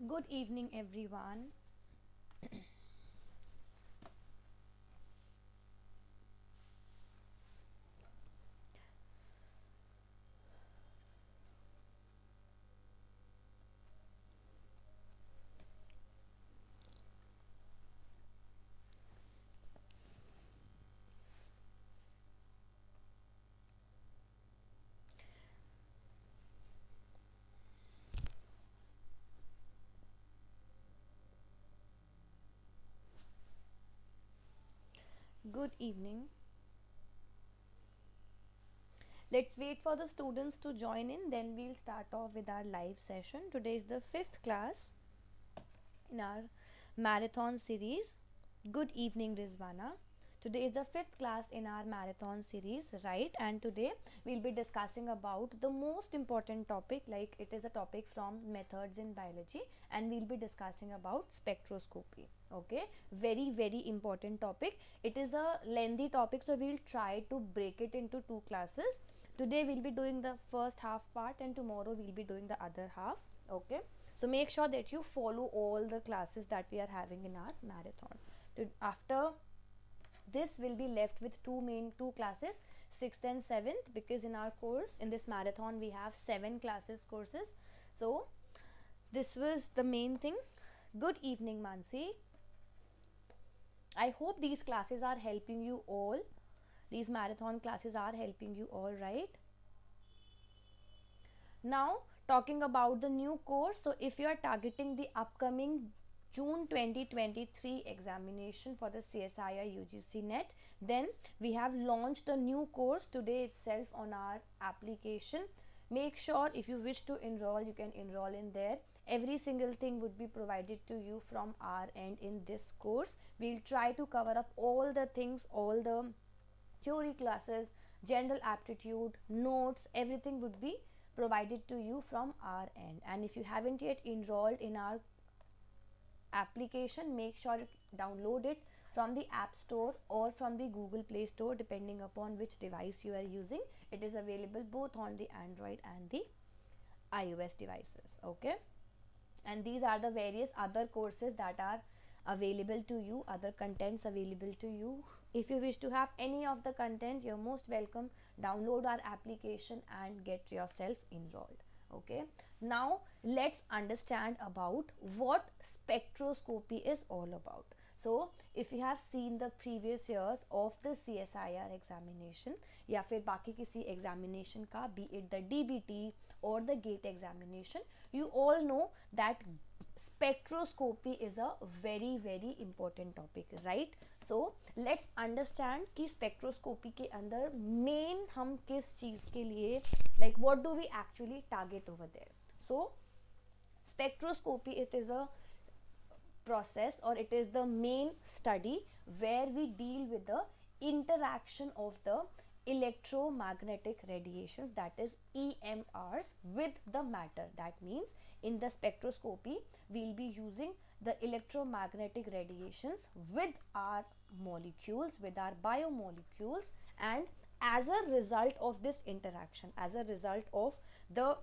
Good evening, everyone. Good evening. Let's wait for the students to join in, then we'll start off with our live session. Today is the fifth class in our marathon series. Good evening, Rizwana. Today is the fifth class in our marathon series, right? And today we'll be discussing about the most important topic, like it is a topic from methods in biology, and we'll be discussing about spectroscopy. Okay, very important topic. It is a lengthy topic, so we'll try to break it into two classes. Today we'll be doing the first half part, and tomorrow we'll be doing the other half. Okay, so make sure that you follow all the classes that we are having in our marathon. After this, will be left with two classes, 6th and 7th, because in our course, in this marathon, we have 7 classes courses. So this was the main thing. Good evening, Mansi. I hope these classes are helping you all. These marathon classes are helping you all, right? Now, talking about the new course, so if you are targeting the upcoming June 2023 examination for the CSIR UGC NET, then we have launched a new course today itself on our application. Make sure if you wish to enroll, you can enroll in there. Every single thing would be provided to you from our end in this course. We'll try to cover up all the things, all the theory classes, general aptitude, notes, everything would be provided to you from our end. And if you haven't yet enrolled in our application, make sure you download it from the App Store or from the Google Play Store, depending upon which device you are using. It is available both on the Android and the iOS devices. Okay, and these are the various other courses that are available to you, other contents available to you. If you wish to have any of the content, you're most welcome. Download our application and get yourself enrolled. Okay, now let's understand about what spectroscopy is all about. So if you have seen the previous years of the CSIR examination या फिर बाकी किसी examination का, be it the DBT or the GATE examination, you all know that spectroscopy is a very important topic, right? So let's understand कि spectroscopy के अंदर main हम किस चीज़ के लिए, like what do we actually target over there. So spectroscopy, it is a process, or it is the main study where we deal with the interaction of the electromagnetic radiations, that is EMRs, with the matter. That means in the spectroscopy we'll be using the electromagnetic radiations with our molecules, with our biomolecules, and as a result of this interaction, as a result of the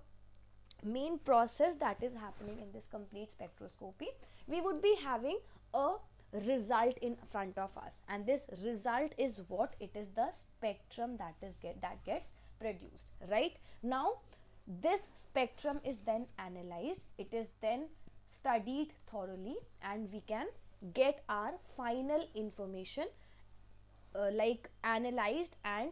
main process that is happening in this complete spectroscopy, we would be having a result in front of us, and this result is what? It is the spectrum that gets produced. Right now, this spectrum is then analyzed, it is then studied thoroughly, and we can get our final information like analyzed and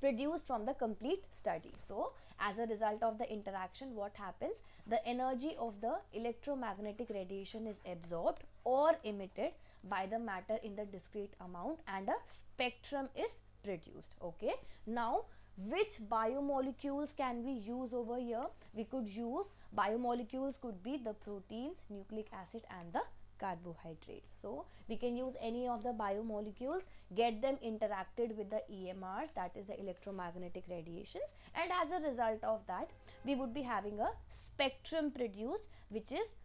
produced from the complete study. So as a result of the interaction, what happens? The energy of the electromagnetic radiation is absorbed or emitted by the matter in the discrete amount, and a spectrum is produced. Okay, now which biomolecules can we use over here? We could use biomolecules, could be the proteins, nucleic acid, and the carbohydrates. So we can use any of the biomolecules, get them interacted with the EMRs, that is the electromagnetic radiations, and as a result of that, we would be having a spectrum produced, which is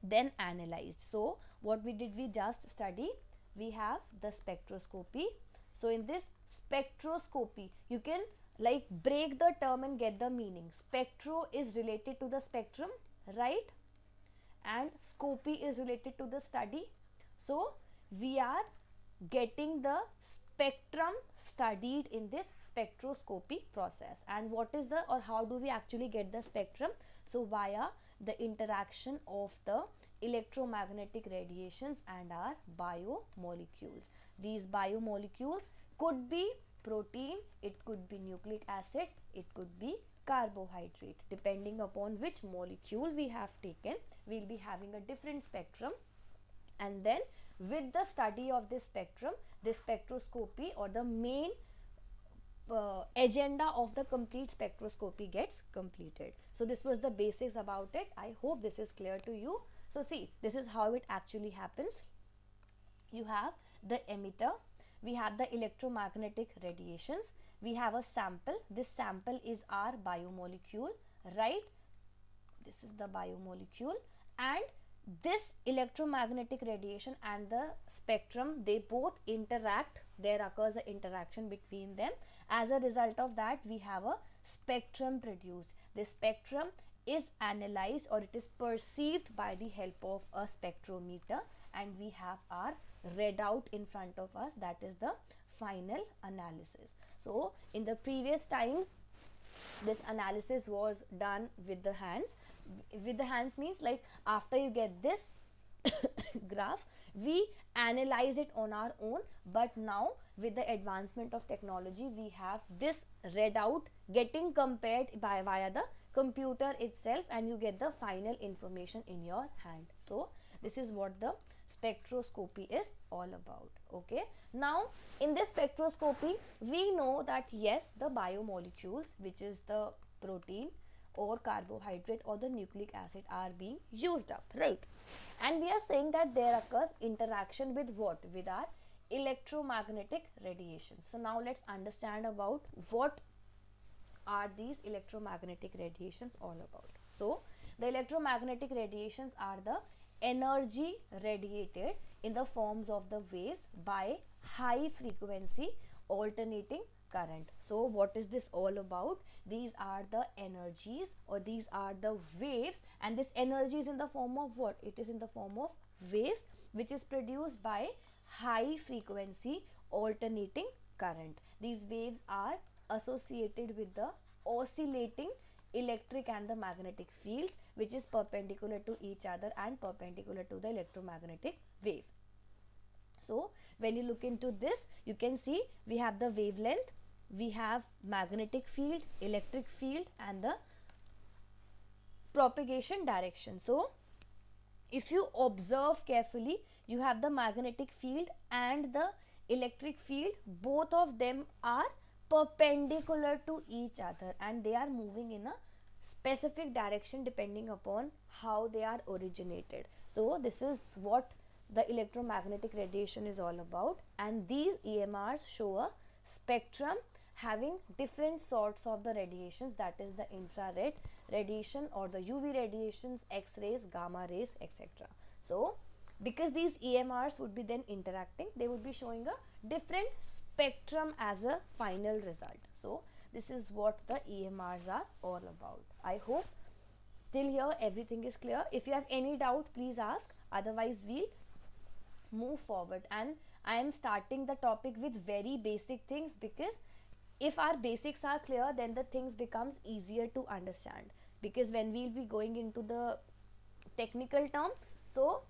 then analyzed. So what we did, we just study, we have the spectroscopy. So in this spectroscopy, you can like break the term and get the meaning. Spectro is related to the spectrum, right? And scopy is related to the study. So we are getting the spectrum studied in this spectroscopy process. And what is the, or how do we actually get the spectrum? So via the interaction of the electromagnetic radiations and our biomolecules. These biomolecules could be protein, it could be nucleic acid, it could be carbohydrate. Depending upon which molecule we have taken, we'll be having a different spectrum. And then with the study of this spectrum, this spectroscopy, or the main agenda of the complete spectroscopy gets completed. So this was the basics about it. I hope this is clear to you. So see, this is how it actually happens. You have the emitter, we have the electromagnetic radiations, we have a sample. This sample is our biomolecule, right? This is the biomolecule, and this electromagnetic radiation and the spectrum, they both interact. There occurs an interaction between them. As a result of that, we have a spectrum produced. This spectrum is analyzed, or it is perceived by the help of a spectrometer, and we have our readout in front of us, that is the final analysis. So in the previous times, this analysis was done with the hands. With the hands means like after you get this graph, we analyze it on our own. But now with the advancement of technology, we have this readout getting compared via the computer itself, and you get the final information in your hand. So this is what the spectroscopy is all about. Okay, now in this spectroscopy, we know that yes, the biomolecules, which is the protein or carbohydrate or the nucleic acid, are being used up, right? And we are saying that there occurs interaction with what? With our electromagnetic radiation. So now let's understand about what are these electromagnetic radiations all about. So the electromagnetic radiations are the energy radiated in the forms of the waves by high frequency alternating current. So what is this all about? These are the energies, or these are the waves, and this energy is in the form of what? It is in the form of waves, which is produced by high frequency alternating current. These waves are associated with the oscillating electric and the magnetic fields, which is perpendicular to each other and perpendicular to the electromagnetic wave. So when you look into this, you can see we have the wavelength, we have magnetic field, electric field, and the propagation direction. So if you observe carefully, you have the magnetic field and the electric field, both of them are perpendicular to each other, and they are moving in a specific direction depending upon how they are originated. So this is what the electromagnetic radiation is all about, and these EMRs show a spectrum having different sorts of the radiations, that is the infrared radiation or the UV radiations, X-rays, gamma rays, etc. So because these EMRs would be then interacting, they would be showing a different spectrum as a final result. So this is what the EMRs are all about. I hope till here everything is clear. If you have any doubt, please ask, otherwise we'll move forward. And I am starting the topic with very basic things, because if our basics are clear, then the things becomes easier to understand, because when we'll be going into the technical term, so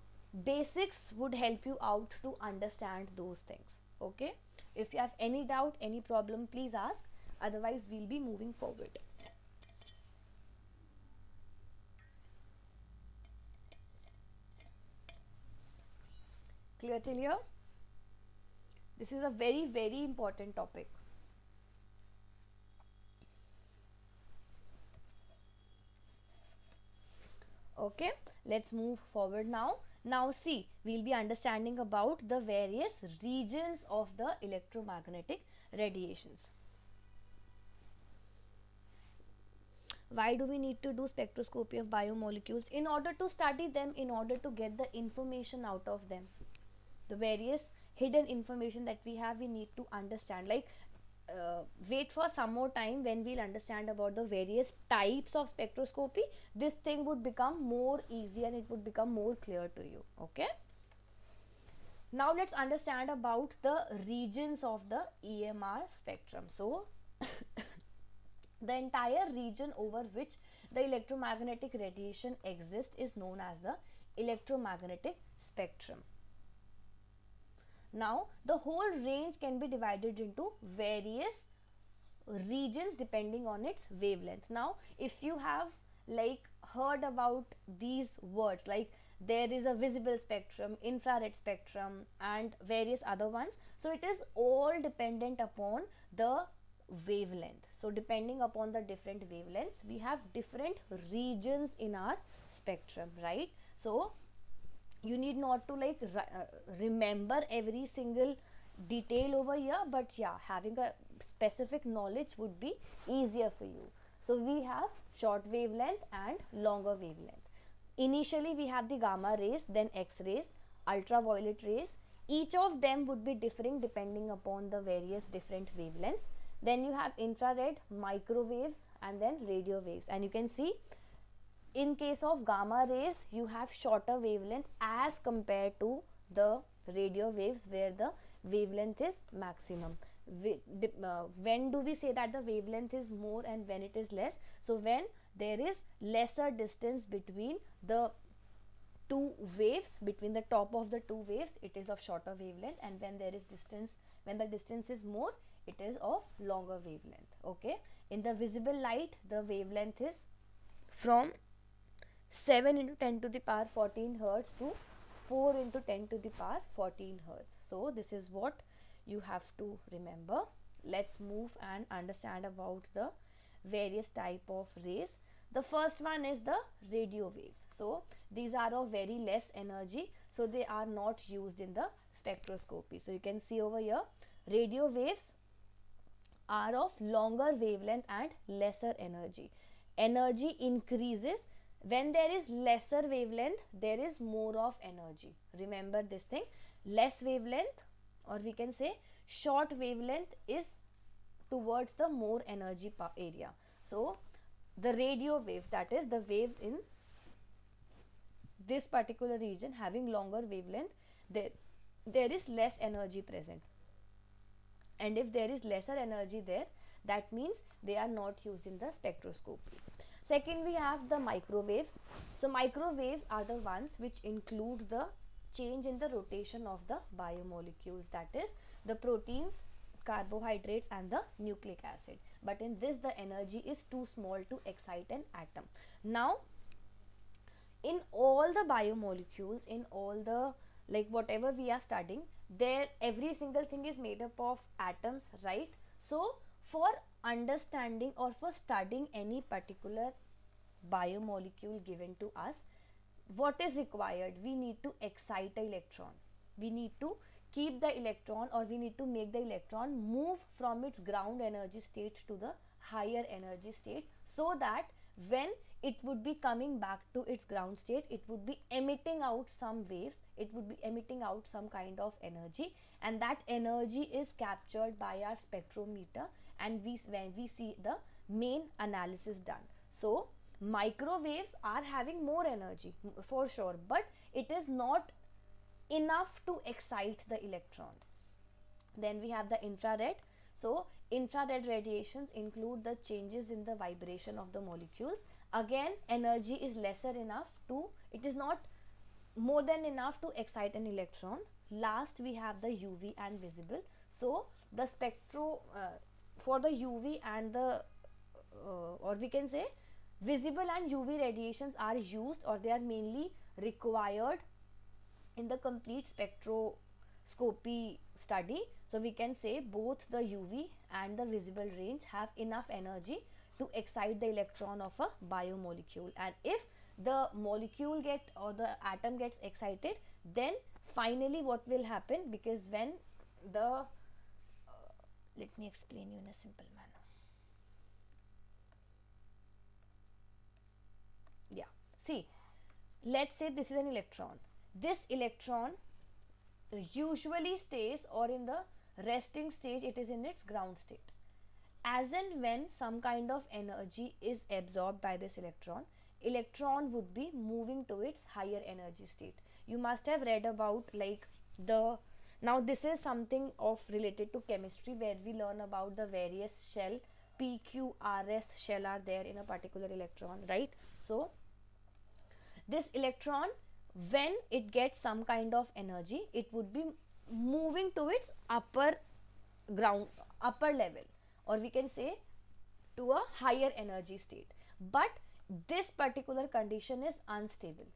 basics would help you out to understand those things. Okay, if you have any doubt, any problem, please ask, otherwise we'll be moving forward. Clear till here? This is a very, very important topic. Okay, let's move forward now. Now see, we'll be understanding about the various regions of the electromagnetic radiations. Why do we need to do spectroscopy of biomolecules? In order to study them, in order to get the information out of them. The various hidden information that we have, we need to understand. Like wait for some more time when we'll understand about the various types of spectroscopy. This thing would become more easy and it would become more clear to you. Okay. Now let's understand about the regions of the EMR spectrum. So the entire region over which the electromagnetic radiation exists is known as the electromagnetic spectrum. Now the whole range can be divided into various regions depending on its wavelength. Now if you have like heard about these words, like there is a visible spectrum, infrared spectrum and various other ones, so it is all dependent upon the wavelength. So depending upon the different wavelengths, we have different regions in our spectrum, right? So you need not to like remember every single detail over here, but yeah, having a specific knowledge would be easier for you. So we have short wavelength and longer wavelength. Initially we have the gamma rays, then X-rays, ultraviolet rays. Each of them would be differing depending upon the various different wavelengths. Then you have infrared, microwaves and then radio waves. And you can see in case of gamma rays, you have shorter wavelength as compared to the radio waves where the wavelength is maximum. When do we say that the wavelength is more and when it is less? So when there is lesser distance between the two waves, between the top of the two waves, it is of shorter wavelength, and when there is distance, when the distance is more, it is of longer wavelength. Okay. In the visible light, the wavelength is from 7 into 10 to the power 14 hertz to 4 into 10 to the power 14 hertz. So this is what you have to remember. Let's move and understand about the various type of rays. The first one is the radio waves. So these are of very less energy, so they are not used in the spectroscopy. So you can see over here, radio waves are of longer wavelength and lesser energy. Energy increases when there is lesser wavelength, there is more of energy. Remember this thing, less wavelength, or we can say short wavelength, is towards the more energy area. So the radio waves, that is the waves in this particular region having longer wavelength, there is less energy present, and if there is lesser energy there, that means they are not used in the spectroscopy. Second, we have the microwaves. So microwaves are the ones which include the change in the rotation of the biomolecules, that is the proteins, carbohydrates and the nucleic acid. But in this, the energy is too small to excite an atom. Now in all the biomolecules, in all the like whatever we are studying, there every single thing is made up of atoms, right? So for understanding or for studying any particular biomolecule given to us, what is required? We need to excite the electron. We need to keep the electron, or we need to make the electron move from its ground energy state to the higher energy state, so that when it would be coming back to its ground state, it would be emitting out some waves, it would be emitting out some kind of energy, and that energy is captured by our spectrometer, and when we see the main analysis done. So microwaves are having more energy for sure, but it is not enough to excite the electron. Then we have the infrared. So infrared radiations include the changes in the vibration of the molecules. Again, energy is lesser enough to, it is not more than enough to excite an electron. Last, we have the UV and visible. So the for the UV and the or we can say visible and UV radiations are used, or they are mainly required in the complete spectroscopy study. So we can say both the UV and the visible range have enough energy to excite the electron of a biomolecule, and if the molecule or the atom gets excited, then finally what will happen, because when the let me explain you in a simple manner. Yeah, see, let's say this is an electron. This electron usually stays, or in the resting stage, it is in its ground state. as and when some kind of energy is absorbed by this electron would be moving to its higher energy state. You must have read about like the, now this is something of related to chemistry where we learn about the various shell, P, Q, R, S shell are there in a particular electron, right? So this electron, when it gets some kind of energy, it would be moving to its upper level, or we can say to a higher energy state. But this particular condition is unstable.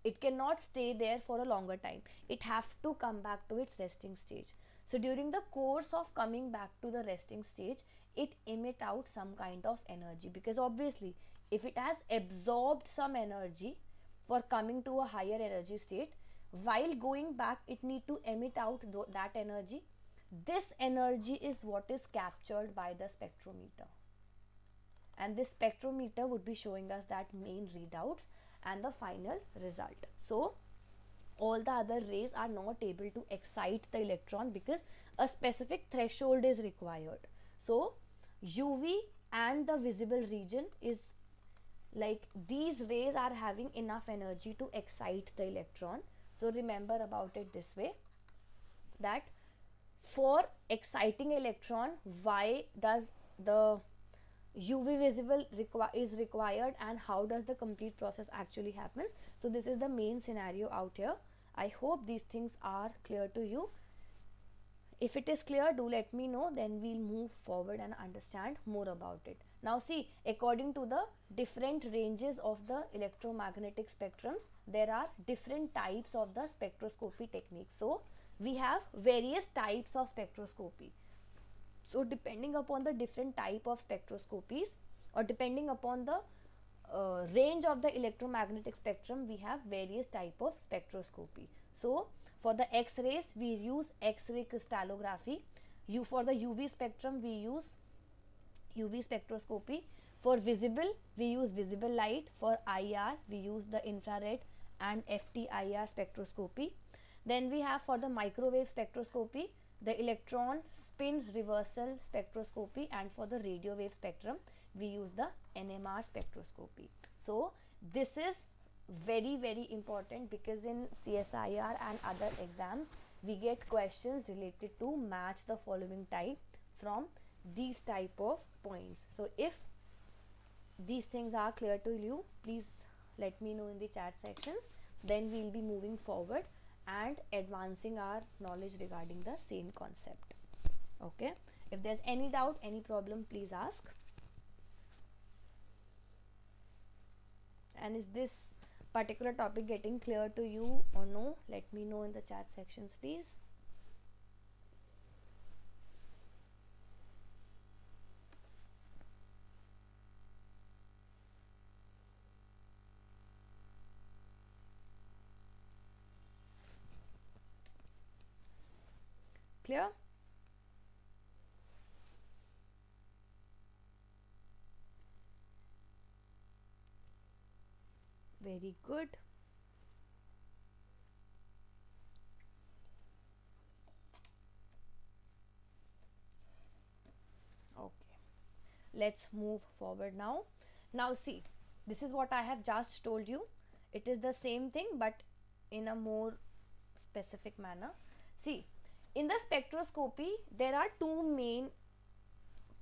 It cannot stay there for a longer time. It have to come back to its resting stage. So during the course of coming back to the resting stage, it emit out some kind of energy, because obviously if it has absorbed some energy for coming to a higher energy state, while going back it need to emit out that energy. This energy is what is captured by the spectrometer, and this spectrometer would be showing us that main readouts and the final result. So all the other rays are not able to excite the electron because a specific threshold is required. So UV and the visible region is like these rays are having enough energy to excite the electron. So remember about it this way, that for exciting electron, why does the UV visible is required and how does the complete process actually happens. So this is the main scenario out here. I hope these things are clear to you. If it is clear, do let me know, then we'll move forward and understand more about it. Now see, according to the different ranges of the electromagnetic spectrums, there are different types of the spectroscopy techniques. So we have various types of spectroscopy. So depending upon the different type of spectroscopies, or depending upon the range of the electromagnetic spectrum, we have various type of spectroscopy. So for the X-rays, we use X-ray crystallography. For the UV spectrum, we use UV spectroscopy. For visible, we use visible light. For IR, we use the infrared and FTIR spectroscopy. Then we have for the microwave spectroscopy, the electron spin reversal spectroscopy, and for the radio wave spectrum, we use the NMR spectroscopy. So this is very, very important, because in CSIR and other exams, we get questions related to match the following type from these type of points. So if these things are clear to you, please let me know in the chat sections. Then we will be moving forward and advancing our knowledge regarding the same concept. Okay, if there's any doubt, any problem, please ask. And is this particular topic getting clear to you or no? Let me know in the chat sections, please. Clear? Very good. Okay, let's move forward now. Now see, this is what I have just told you. It is the same thing but in a more specific manner. See, in the spectroscopy, there are two main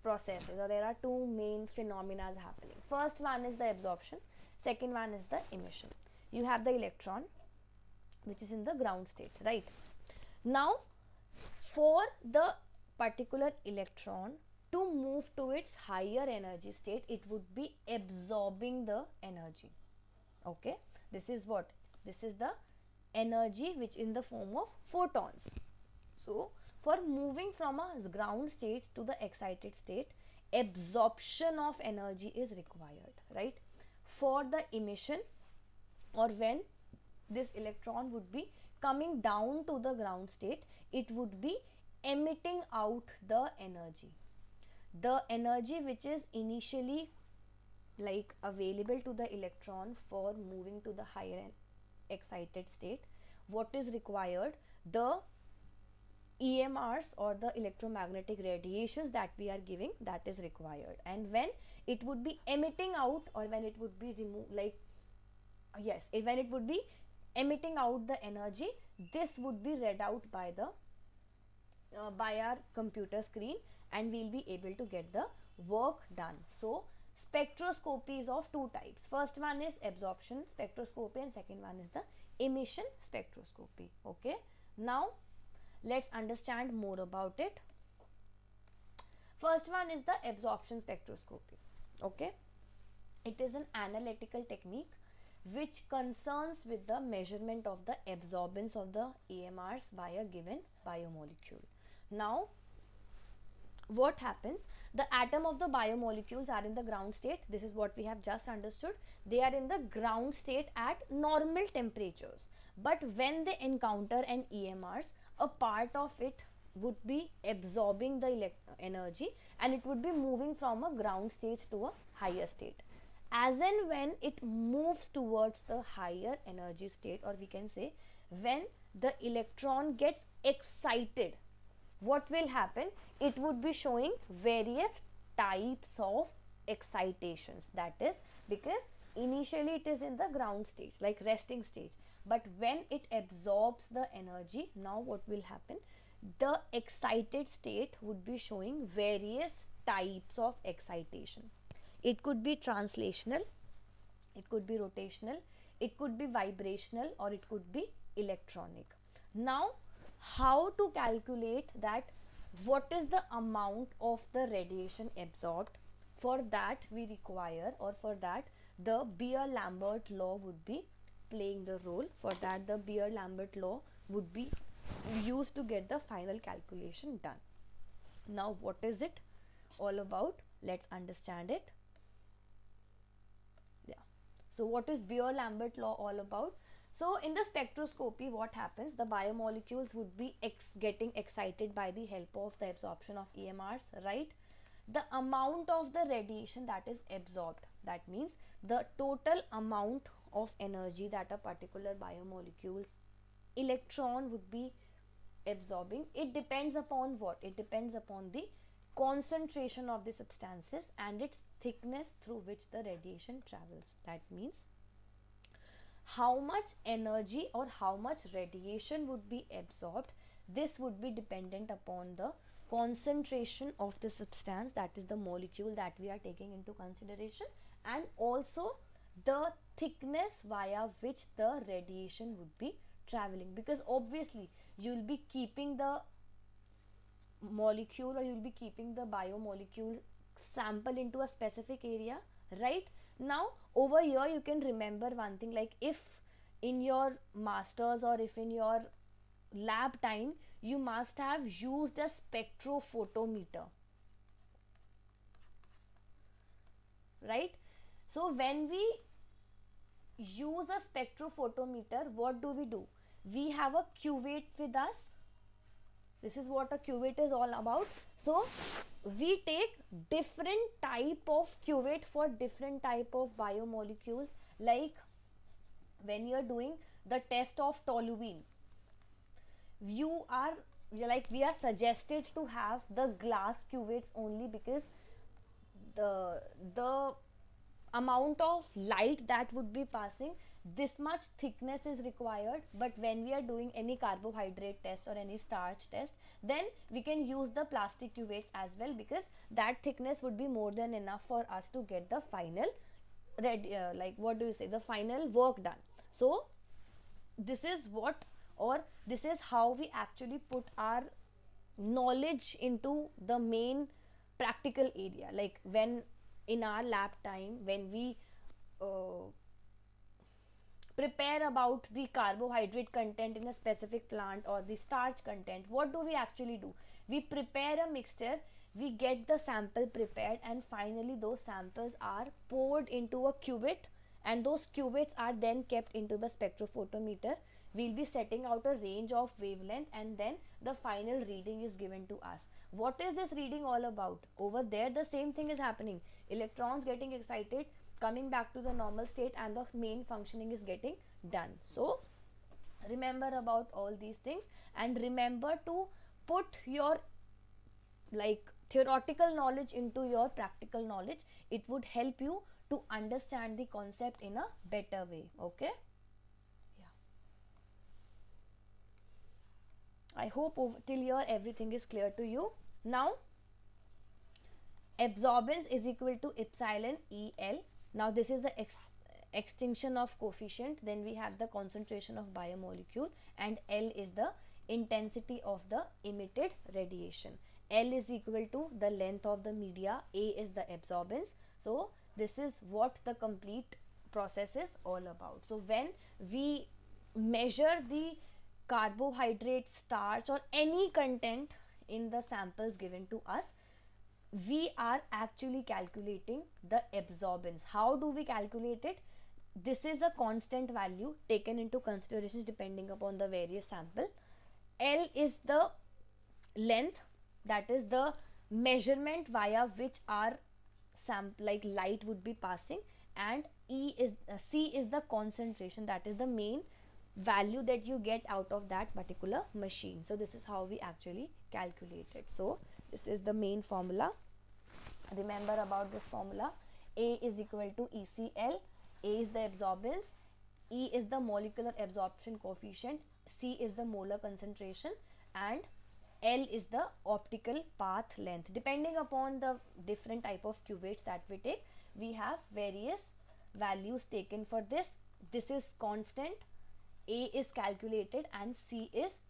processes, or there are two main phenomena happening. First one is the absorption, second one is the emission. You have the electron which is in the ground state, right? Now for the particular electron to move to its higher energy state, it would be absorbing the energy. Okay, this is what? This is the energy which in the form of photons. So for moving from a ground state to the excited state, absorption of energy is required, right? For the emission, or when this electron would be coming down to the ground state, it would be emitting out the energy. The energy which is initially like available to the electron for moving to the higher excited state, what is required? The EMRs or the electromagnetic radiations that we are giving, that is required. And when it would be emitting out, or when it would be when it would be emitting out the energy, this would be read out by the by our computer screen, and we'll be able to get the work done. So spectroscopy is of two types. First one is absorption spectroscopy and second one is the emission spectroscopy. Okay, now let's understand more about it. First one is the absorption spectroscopy. Okay, it is an analytical technique which concerns with the measurement of the absorbance of the EMRs by a given biomolecule. Now what happens, the atom of the biomolecules are in the ground state. This is what we have just understood. They are in the ground state at normal temperatures, but when they encounter an EMRs, a part of it would be absorbing the energy and it would be moving from a ground state to a higher state. As and when it moves towards the higher energy state, or we can say when the electron gets excited, what will happen, it would be showing various types of excitations. That is because initially it is in the ground stage, like resting stage, but when it absorbs the energy, now what will happen, the excited state would be showing various types of excitation. It could be translational, it could be rotational, it could be vibrational, or it could be electronic. Now how to calculate that, what is the amount of the radiation absorbed? For that we require, or for that the Beer-Lambert law would be playing the role. For that the Beer-Lambert law would be used to get the final calculation done. Now what is it all about? Let's understand it. Yeah. So what is Beer-Lambert law all about? So in the spectroscopy, what happens, the biomolecules would be getting excited by the help of the absorption of EMRs, right? The amount of the radiation that is absorbed, that means the total amount of energy that a particular biomolecule's electron would be absorbing, it depends upon what? It depends upon the concentration of the substances and its thickness through which the radiation travels. That means how much energy or how much radiation would be absorbed, this would be dependent upon the concentration of the substance, that is the molecule that we are taking into consideration, and also the thickness via which the radiation would be traveling, because obviously you will be keeping the molecule, or you will be keeping the biomolecule sample into a specific area, right? Now over here you can remember one thing, like if in your masters or if in your lab time you must have used a spectrophotometer, right? So when we use a spectrophotometer, what do? We have a cuvette with us. This is what a cuvette is all about. So we take different type of cuvette for different type of biomolecules. Like when you are doing the test of toluene, we are suggested to have the glass cuvettes only, because the amount of light that would be passing, this much thickness is required. But when we are doing any carbohydrate test or any starch test, then we can use the plastic cuvettes as well, because that thickness would be more than enough for us to get the final the final work done. So this is what, or this is how we actually put our knowledge into the main practical area. Like when in our lab time, when we prepare about the carbohydrate content in a specific plant or the starch content, what do we actually do? We prepare a mixture, we get the sample prepared, and finally those samples are poured into a cuvette, and those cuvettes are then kept into the spectrophotometer. We'll be setting out a range of wavelength, and then the final reading is given to us. What is this reading all about? Over there the same thing is happening, electrons getting excited, coming back to the normal state, and the main functioning is getting done. So remember about all these things, and remember to put your like theoretical knowledge into your practical knowledge. It would help you to understand the concept in a better way. Okay, yeah, I hope till here everything is clear to you. Now absorbance is equal to epsilon EL. Now this is the extinction of coefficient, then we have the concentration of biomolecule, and L is the intensity of the emitted radiation. L is equal to the length of the media, A is the absorbance. So this is what the complete process is all about. So when we measure the carbohydrate, starch or any content in the samples given to us, we are actually calculating the absorbance. How do we calculate it? This is a constant value taken into considerations depending upon the various sample. L is the length, that is the measurement via which our like light would be passing, and C is the concentration, that is the main value that you get out of that particular machine. So this is how we actually calculate it. So this is the main formula. Remember about this formula. A is equal to ECL. A is the absorbance, E is the molecular absorption coefficient, C is the molar concentration, and L is the optical path length. Depending upon the different type of cuvettes that we take, we have various values taken for this. This is constant, A is calculated, and C is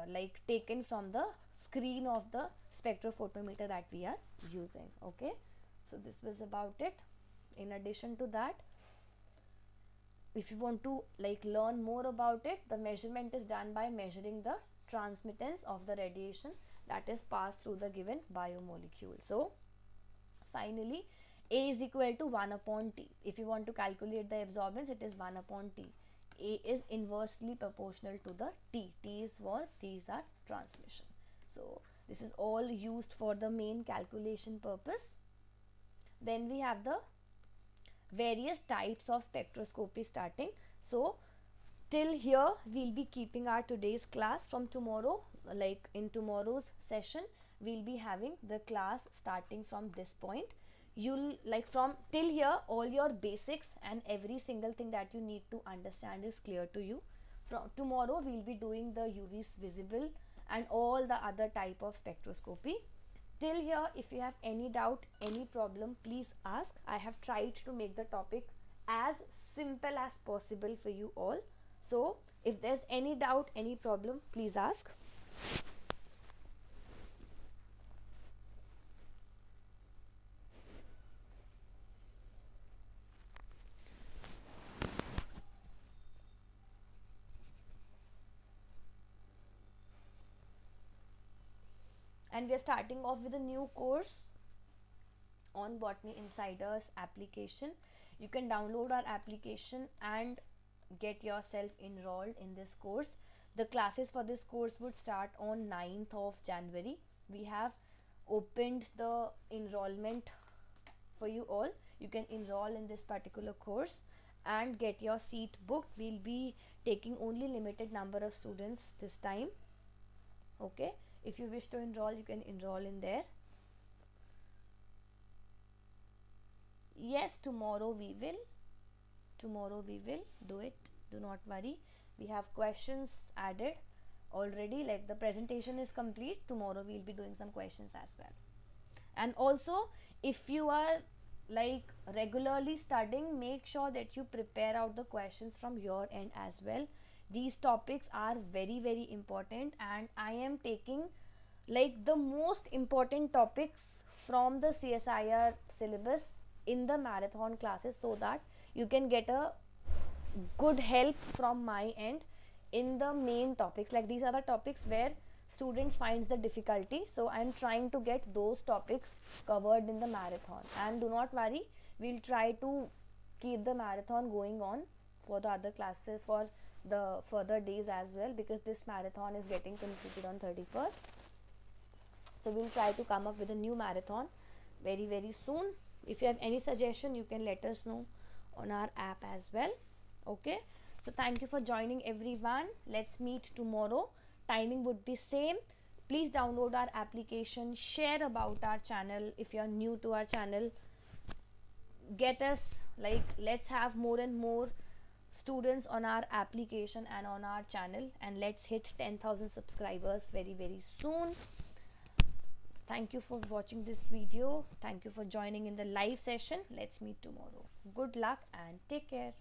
like taken from the screen of the spectrophotometer that we are using. Okay, so this was about it. In addition to that, if you want to like learn more about it, the measurement is done by measuring the transmittance of the radiation that is passed through the given biomolecule. So finally A is equal to 1 upon T. If you want to calculate the absorbance, it is 1 upon T. A is inversely proportional to the T. T is what? T is our transmission. So this is all used for the main calculation purpose. Then we have the various types of spectroscopy starting. So till here we'll be keeping our today's class. From tomorrow, like in tomorrow's session, we'll be having the class starting from this point. You'll like from till here all your basics and every single thing that you need to understand is clear to you. From tomorrow we'll be doing the UV visible and all the other type of spectroscopy. Till here, if you have any doubt, any problem, please ask. I have tried to make the topic as simple as possible for you all. So if there's any doubt, any problem, please ask. And we are starting off with a new course on Botany Insiders application. You can download our application and get yourself enrolled in this course. The classes for this course would start on 9th of January. We have opened the enrollment for you all. You can enroll in this particular course and get your seat booked. We'll be taking only limited number of students this time. Okay, if you wish to enroll, you can enroll in there. Yes, tomorrow we will do it. Do not worry. We have questions added already, like the presentation is complete. Tomorrow we'll be doing some questions as well. And also, if you are like regularly studying, make sure that you prepare out the questions from your end as well. These topics are very, very important, and I am taking like the most important topics from the CSIR syllabus in the marathon classes, so that you can get a good help from my end in the main topics. Like these are the topics where students finds the difficulty, so I am trying to get those topics covered in the marathon. And do not worry, we'll try to keep the marathon going on for the other classes for the further days as well, because this marathon is getting completed on 31st. So we'll try to come up with a new marathon very, very soon. If you have any suggestion, you can let us know on our app as well. Okay, so thank you for joining everyone. Let's meet tomorrow. Timing would be same. Please download our application, share about our channel. If you are new to our channel, get us, like, let's have more and more students on our application and on our channel, and let's hit 10,000 subscribers very, very soon. Thank you for watching this video. Thank you for joining in the live session. Let's meet tomorrow. Good luck and take care.